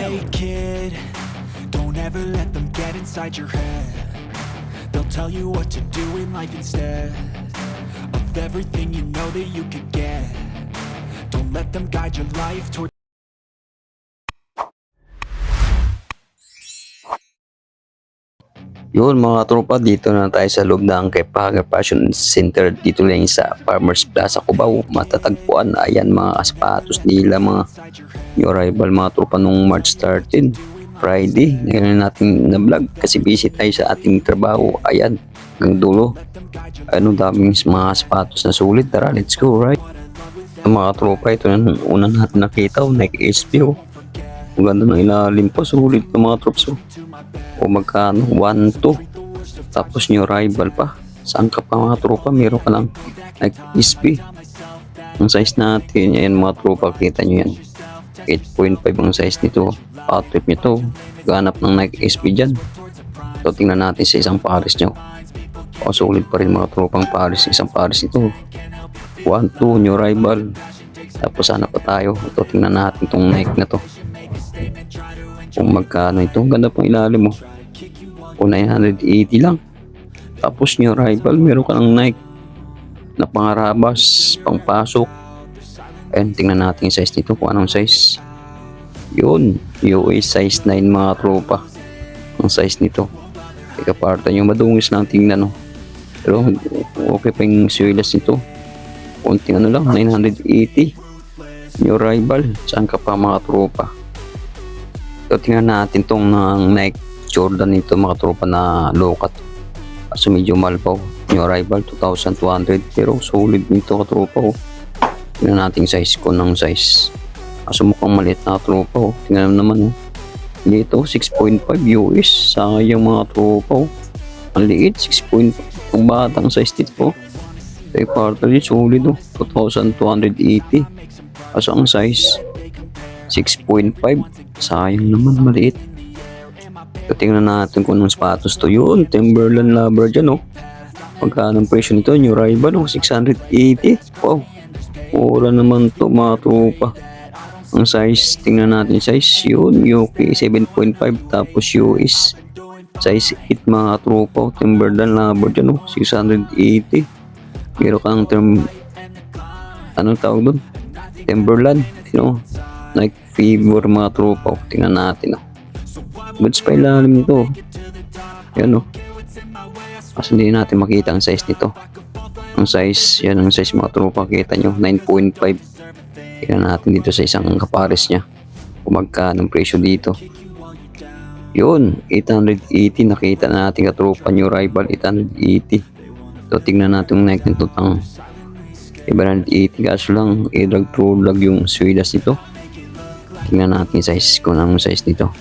Hey kid, don't ever let them get inside your head. They'll tell you what to do in life instead of everything you know that you could get. Don't let them guide your life toward. Yun mga tropa, dito na tayo sa loob ng Kepaga Fashion Center dito lang sa Farmers Plaza Cubao. Matatagpuan, ayan mga sapatos nila, mga new arrival mga tropa nung March 13 Friday. Ngayon natin na vlog kasi busy tayo sa ating trabaho. Ayan, hanggang dulo. Ano, daming mga sapatos na sulit. Tara, let's go, right? Mga tropa, ito na una natin nakita, Nike SB. Ang ganda ng ilalim pa, sulit ng mga troops. O magkano, 1-2. Tapos new arrival pa. Saan ka pa mga tropa, meron ka lang Nike SB. Ang size natin, ayan mga tropa, kita nyo yan, 8.5 ang size nito. Patrip nyo to, ganap ng Nike SB dyan. So tingnan natin sa isang pares nyo. O sulit pa rin mga tropang pares, isang pares nito 1-2 new arrival. Tapos sana pa tayo, ito tingnan natin itong Nike na to kung magkano ito. Ang ganda pang ilalim mo, o 980 lang. Tapos new arrival, meron ka ng Nike na pangarabas, pangpasok. Ayan, tingnan natin yung size nito, kung anong size. Yun, US size 9 mga tropa ang size nito. Teka, parta nyo, madungis lang tingnan, no? Pero okay pa yung swilas nito. Kunting ano lang, 980 new arrival. Saan ka pa mga tropa? So tingnan natin tong ng Nike Jordan nito mga tropa na low cut. So medyo mahal pa, new arrival 2,200, pero solid nito ka tropa. Tingnan natin size ko ng size. So mukhang maliit na tropa. Tingnan naman, dito 6.5 US. Sayang mga tropa. Ang liit, 6.5. Ang batang size dito. Tay partner, solid 2,280. So ang size 6.5. Sayang naman, maliit. So, tingnan natin kung anong sapatos to. Yun, Timberland Lover dyan, Pagkano ang presyo nito, new arrival, 680. Wow, mura naman to mga tropa. Ang size, tingnan natin size. Yun, UK 7.5. Tapos US size 8 mga tropa. Timberland Lover dyan, 680. Meron kang anong tawag doon? Timberland, Nike Fever mga tropa. Tingnan natin, goods pa ilalim nito. Yan, kasi hindi natin makita ang size nito. Ang size, yan ang size mga tropa, kita nyo, 9.5. Tingnan natin dito sa isang kapares nya kung magkano ang presyo dito. Yun, 880. Nakita na natin katropa, new arrival 880. So tingnan natin yung Nike nito, 880. Kaso lang, i-drag through lag yung swidas nito. Tingnan natin size, kung anong size nito.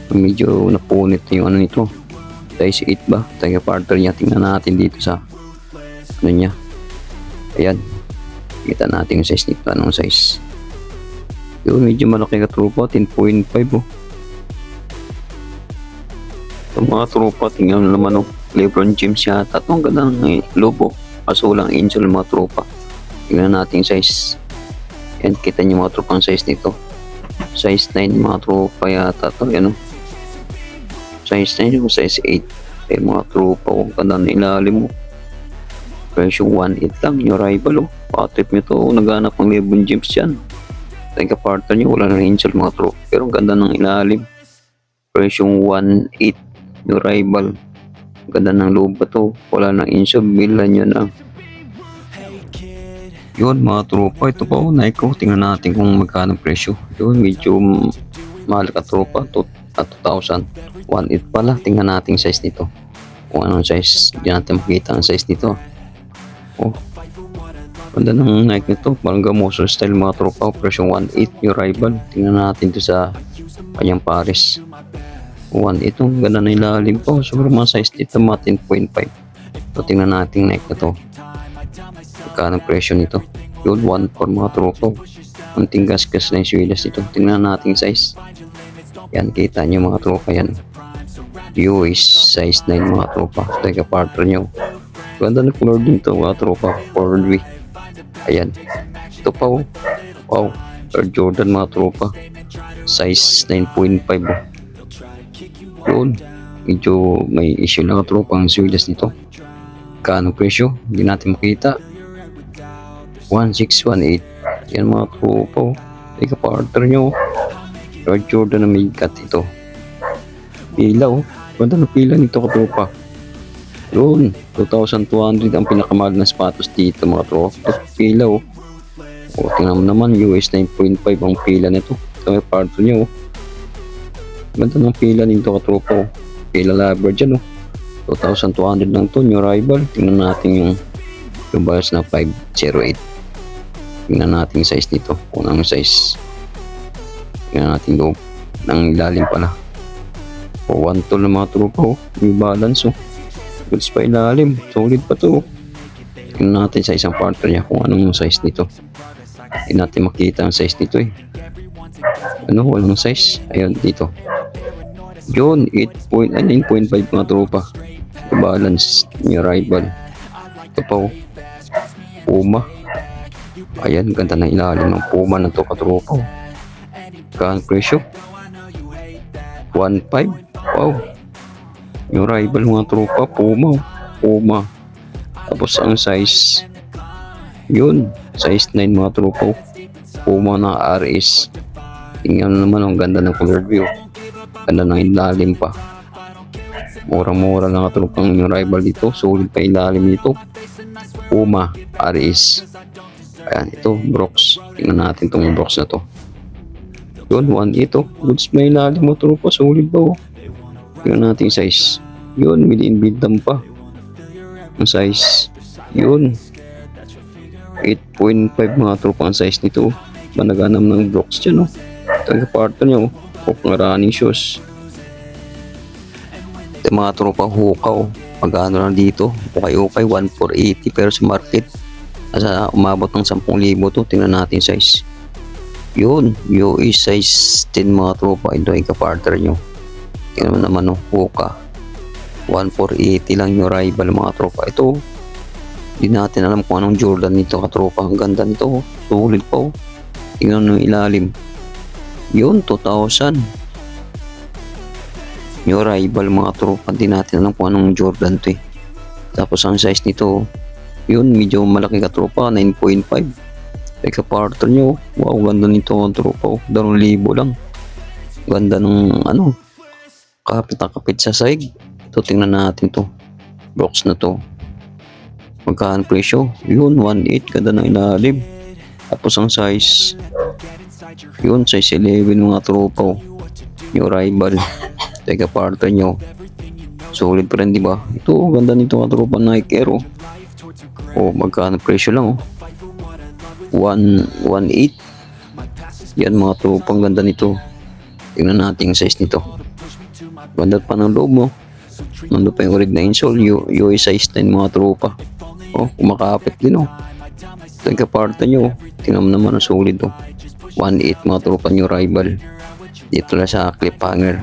Medyo napunit yung ano nito, size 8 ba? Tayo partner niya, tingnan natin dito sa ano niya. Ayan, kita natin yung size nito, anong size. Yun, medyo malaki ka tropa, 10.5. So mga tropa, tingnan naman, Lebron James yata. Ito ang ganda ng lobo, kaso lang angel mga tropa. Tingnan natin yung size. Yan, kita nyo mga tropa ang size nito, size 9 mga tropa yata to. Yan, size 9 yung size 8. Mga tropa, ang ganda ng ilalim mo. Presyo 1.8 lang, new arrival. Patrip nyo to, naghanap ng Lebron James yan. Thank you partner nyo, wala na angel mga tropa, pero ang ganda ng ilalim. Presyo 1.8 new arrival. Ang ganda ng loob pa to, wala na angel, bilan nyo na. Yun mga tropa, ito pa Nike. Tingnan natin kung magkano presyo. Yun, medyo mahal ka tropa, 2,000. 1.8 pala. Tingnan natin size nito, kung anong size. Hindi natin makita ang size nito. Ganda ng Nike nito, parang gamoso style mga tropa. Presyo 1.8 new arrival. Tingnan natin ito sa kanyang pares, 1.8. Ganda na ilalim po. Sobrang mga size dito, mga 10.5. So tingnan natin Nike na to, magkano presyo nito. Yun, 1.4 mga tropa. Kunting gas-gas na yung swilas nito. Tingnan natin size. Yan, kita nyo mga tropa yan. US size 9 mga tropa. Teka partner nyo. Ganda na color din to mga tropa. 4V. Ayan. Ito pa, wow. Air Jordan mga tropa. Size 9.5 oh. Yun. Medyo may issue lang tropa ang swilas nito. Kano presyo? Hindi natin makita. 1618. Yan mga tropa oh. Ika partner nyo. Air Jordan na may cut ito. Pila oh. Ganda na pila nito tropa. Yun. 2,200 ang pinakamahal na sapatos dito mga tropa. Pila oh. O tingnan mo naman US 9.5 ang pila nito. Ito may partner nyo oh. Ganda ng pila nito katropa oh. Pila lover dyan oh. 2,200 lang to, new arrival. Tingnan natin yung bias na 508. Tingnan natin yung size nito. Kung anong size. Tingnan natin loob. Nang ilalim pala. O 1 tol na mga tropa oh. May balance oh. Goods pa ilalim. Solid pa to oh. Tingnan natin sa isang partner niya kung anong size nito. Hindi natin makita ang size nito eh. Ano? Walang size. Ayun dito. Yun, 9.5 mga tropa. Balance, new arrival. Ito pa oh. Puma. Ayan, ganda na ilalim ng Puma na to katropa oh. Kano presyo? 1.5. Wow. New arrival mga tropa. Puma oh. Puma. Tapos ang size. Yun, size 9 mga tropa oh. Puma na RS. Tingnan naman ang ganda ng color view. Ganda ng ilalim pa. Murang-mura lang katulong yung rival dito. Solid pa ilalim nito. Puma RS. Ayan ito Brooks. Tingnan natin itong Brooks na to. Yun 1 ito. Goods pa ilalim mo tropa. Solid pa oh. Tingnan natin yung size. Yun mid in bidam pa. Ang size. Yun 8.5 mga tropa ang size nito. Managanam ng Brooks dyan oh. Ito yung partner nyo oh. Ng running shoes. Ito mga tropa hukaw. Magkano lang dito. Okay 1,480 pero sa market nasa umabot ng 10,000 to. Tingnan natin size. Yun. UE size 10 mga tropa. Ito yung ka-partner nyo. Tingnan naman huka. 1,480 lang yung rival mga tropa. Ito. Hindi natin alam kung anong Jordan nito ka-tropa. Ang ganda nito. Solid pa oh. Tingnan nyo ilalim. Yun, 2,000. New arrival mga tropa. Hindi natin alam kung anong Jordan to eh. Tapos ang size nito, yun, medyo malaki ka tropa. 9.5. Teka partner nyo. Wow, ganda nito ang tropa. 2,000 lang. Ganda ng ano. Kapit na kapit sa side. Ito, tingnan natin to. Box na to. Magkaan presyo? Yun, 1.8. Ganda ng ilalim. Tapos ang size. Yun, size 11 mga tropa oh. Yung rival. Teka partner nyo. Solid pa rin diba? Ito, ganda nito mga tropa Nike Air oh. Oh, magkano presyo lang oh. 1.8. Yan mga tropa, ang ganda nito. Tingnan natin yung size nito. Ganda pa ng loob mo. Nandun pa yung rig na insole. Yung size 10 mga tropa. Oh, kumakapit din oh. Teka partner nyo. Tingnan mo naman ang solid oh. 1.8 mga tropa nyo rival. Dito na sa clip hanger.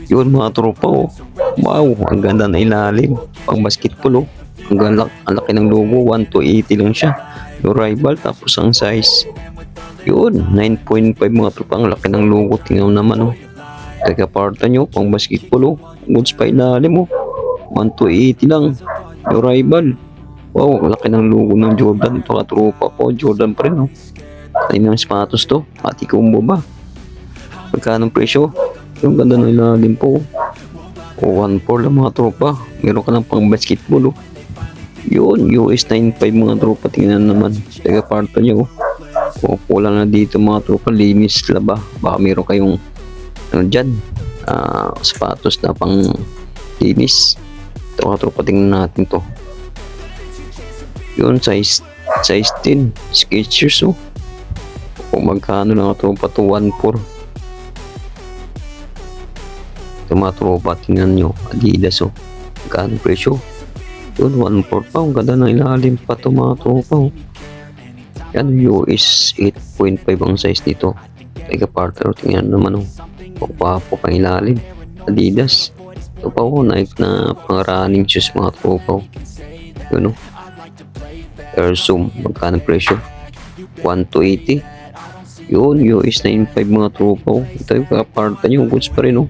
Yun mga tropa oh. Wow, ang ganda na ilalim. Pang basketball oh. Ang laki ng logo. 1,280 lang siya. Yung rival. Tapos ang size. Yun, 9.5 mga tropa. Ang laki ng logo. Tingnan naman oh. Teka partner nyo. Pang basketball oh. Goods pa ilalim oh. 1,280 lang. Yung rival. Wow, ang laki ng logo ng Jordan. Ito ka tropa po. Jordan pa rin oh. Ay ng sapatos to. Pati combo ba? Magkano presyo? Yung ganda ng ilalim po. O 1.4 lang mga tropa. Meron ka ng pang basketball oh. Yun, US 9.5 mga tropa. Tingnan naman. Teka partner nyo. O kulang na dito mga tropa. Linis laba. Baka meron kayong ano dyan. Sapatos na pang linis. Ito mga tropa. Tingnan natin to. Yun, size 10. Skechers oh. Kung magkano lang ito pa to 1.4. Ito mga tropa, tingnan nyo Adidas oh. Magkano presyo? Yun 1.4 pa. Ang ganda ng ilalim pa to mga tropa oh. Yan US 8.5 ang size nito. Teka partner, tingnan naman oh. Pagpapo pang ilalim. Adidas. Ito pa oh, Nike na pang running shoes mga tropa oh. Yun oh. Air Zoom, magkano presyo? 1,280. Yun, US 95 mga tropa. Oh. Ito yung kaparta nyo. Goods pa rin. Oh.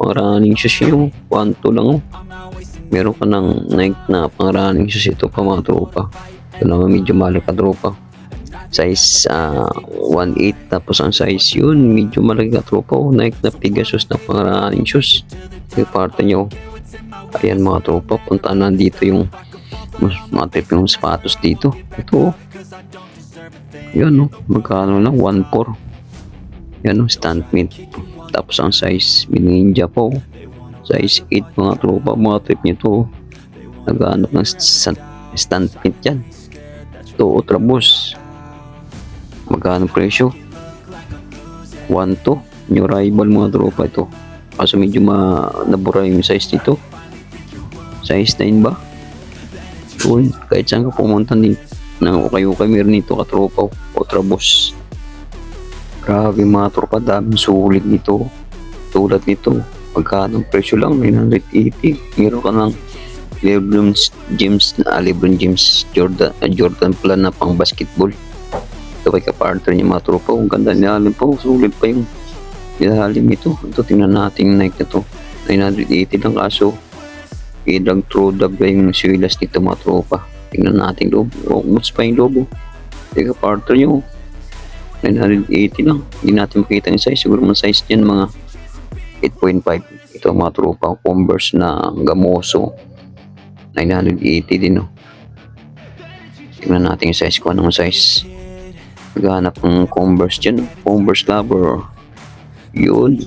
Mga running shoes nyo. 1-2 lang. Oh. Meron ka ng Nike na pang running shoes. Ito pa mga tropa. Ito naman medyo mahal ka tropa. Size 1.8. Tapos ang size yun. Medyo malaki ka tropa. Oh. Nike na Pegasus na pang running shoes. Ito yung parta nyo. Ayan mga tropa. Punta na dito yung mga trip yung sapatos dito. Ito. Yan no, magkano lang 1.4. Yan no, stand mid. Tapos ang size Ninja po. Size 8 mga tropa, mga trip nito. Naghanap ng stand mid yan. Ito, Ultra Boost. Magkano presyo? 1.2. New arrival mga tropa ito. Kaso medyo nabura yung size nito. Size 9 ba? Yun, kahit saan ka pumunta din nang ukay-ukay meron nito katropa. Ultra Boost. Grabe mga tropa, daming sulit nito. Tulad nito, magkano presyo lang 980. Meron ka ng LeBron James Jordan pala na pang basketball. Ito kay kapartner niya mga tropa. Ang ganda nilalim po, sulit pa yung nilalim ito. Ito tingnan natin yung Nike na to, 980 lang. Kaso ilang throwback yung silas nito mga tropa. Tingnan natin loob. Boots pa yung lobo. Teka, partner nyo. 980 lang. Hindi natin makita yung size. Siguro mga size dyan mga 8.5. Ito mga tropa. Converse na gamoso. 980 din. No? Tingnan natin yung size ko. Anong size? Naghahanap ng Converse dyan. No? Converse lover. Yun.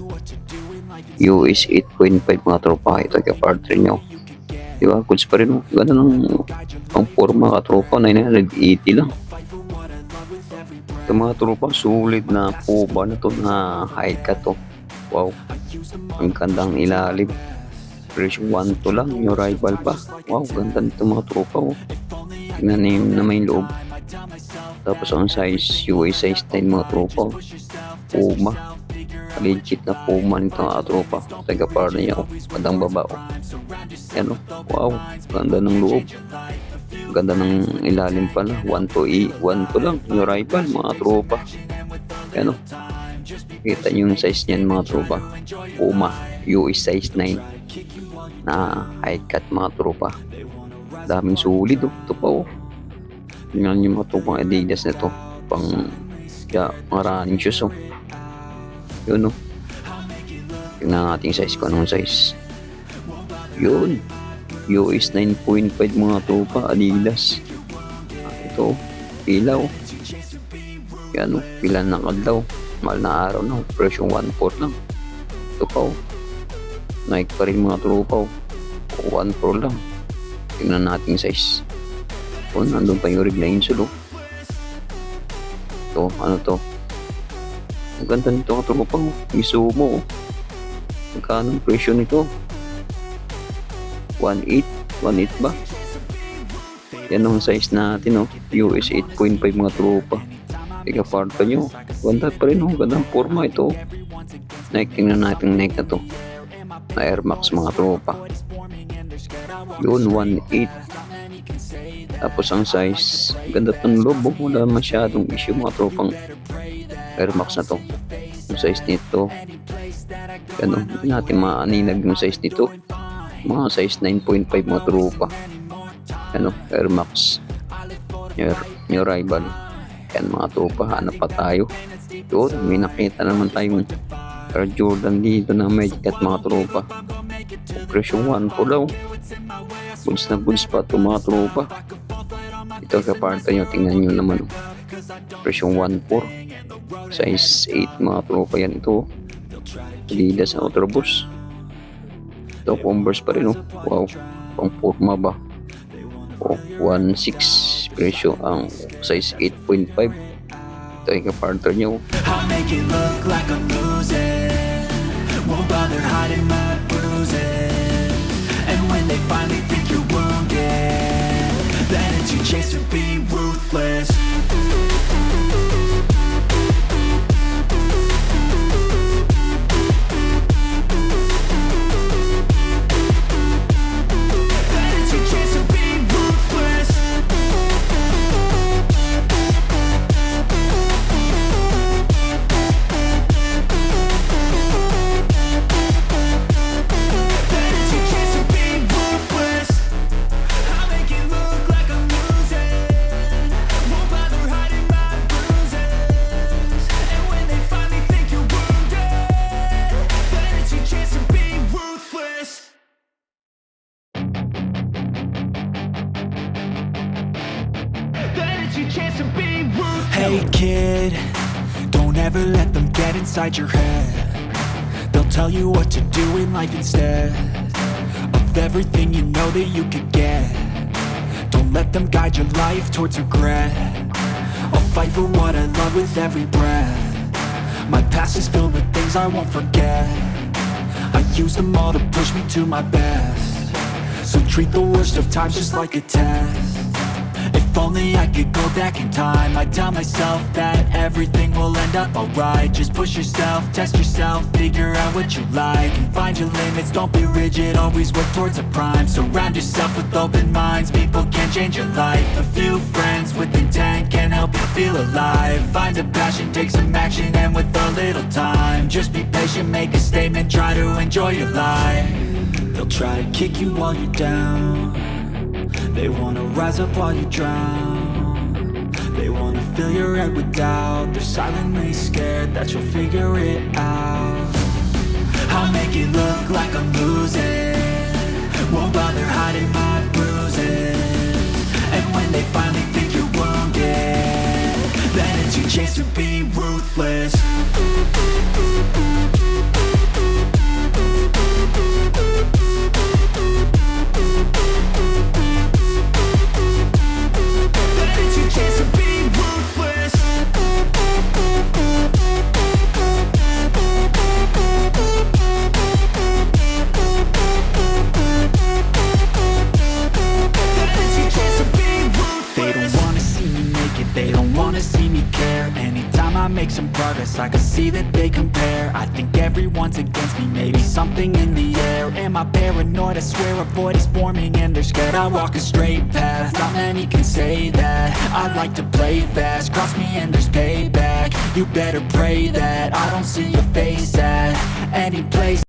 US 8.5 mga tropa. Ito kaya partner nyo. Diba? Goods pa rin. Ganda ng pang forma ka tropa. 980 lang. Ito mga tropa. Sulit na Puma na to na high cut to. Wow. Ang gandang ilalim. Presyo 1 to lang. Yung rival pa. Wow. Ganda nito mga tropa. Oh. Tingnan naman yung loob. Tapos ang size US size 9 mga tropa. Puma. Legit na Puma nito mga tropa. Taga partner niya. Magandang baba. Yan o. Wow. Ganda ng loob. Ganda ng ilalim pala. 1 to lang. Yung rival mga tropa. Yan o. Kita nyo yung size niyan mga tropa. Puma. US size 9. Na high cut mga tropa. Daming sulit o. Ito pa o. Tingnan nyo mga tropang Adidas na to. Pang mga running shoes o. Yun o. Tingnan natin size ko. Anong size? Yun. US 9.5 mga tropa. Adidas. Ito. Pila o. Yan o. Pila na kadlaw. Mahal na araw na o. Presyo 1.4 lang. Ito pa o. Nike pa rin mga tropa o. 1.4 lang. Tingnan natin size. O, nandun pa yung rig na insole o. Ito. Ano to? Ang ganda nito ka tropa o. Isumo o. Magkano ang presyo nito? 1.8 ba? Yan ang size natin o. US 8.5 mga tropa. Ika parta nyo. Ganda pa rin o. Gandang forma ito. Nike, tingnan natin Nike na to. Na Air Max mga tropa. Yun 1.8. Tapos ang size, ganda ng loob. Wala masyadong issue mga tropang Air Max na to. Yung size nito, ano, hindi natin maaninag yung size nito. Mga size 9.5 mga tropa. Ano, Air Max. New rival. Yan mga tropa, hanap pa tayo. Yun, may nakita naman tayong Air Jordan dito na may cut mga tropa. Presyo 1 po daw. Goods na goods pa ito mga tropa. Ito kaparta nyo, tingnan nyo naman. Presyo 1.4. Size 8 mga tropa yan ito. Adidas na Ultra Boost. Ito Converse pa rin oh. Wow, pang forma ba? Oh, 1.6 presyo ang size 8.5. Ito yung kapartner nyo. I'll make it look like I'm losing. Won't bother hiding my bruises. And when they finally think you're wounded, then it's your chance to be ruthless. kid, don't ever let them get inside your head. They'll tell you what to do in life instead of everything you know that you could get. Don't let them guide your life towards regret. I'll fight for what I love with every breath. My past is filled with things I won't forget. I use them all to push me to my best. So treat the worst of times just like a test. If only I could go back in time, I'd tell myself that everything will end up alright. Just push yourself, test yourself, figure out what you like, and find your limits, don't be rigid, always work towards a prime. Surround yourself with open minds, people can change your life. A few friends with intent can help you feel alive. Find a passion, take some action, and with a little time, just be patient, make a statement, try to enjoy your life. They'll try to kick you while you're down. They wanna rise up while you drown. They wanna fill your head with doubt. They're silently scared that you'll figure it out. I'll make it look like I'm losing, won't bother hiding my bruises. And when they finally think you're wounded, then it's your chance to be ruthless. They don't wanna see me care. Anytime I make some progress, I can see that they compare. I think everyone's against me, maybe something in the air. Am I paranoid? I swear a void is forming and they're scared. I walk a straight path, not many can say that. I like to play fast, cross me and there's payback. You better pray that I don't see your face at any place.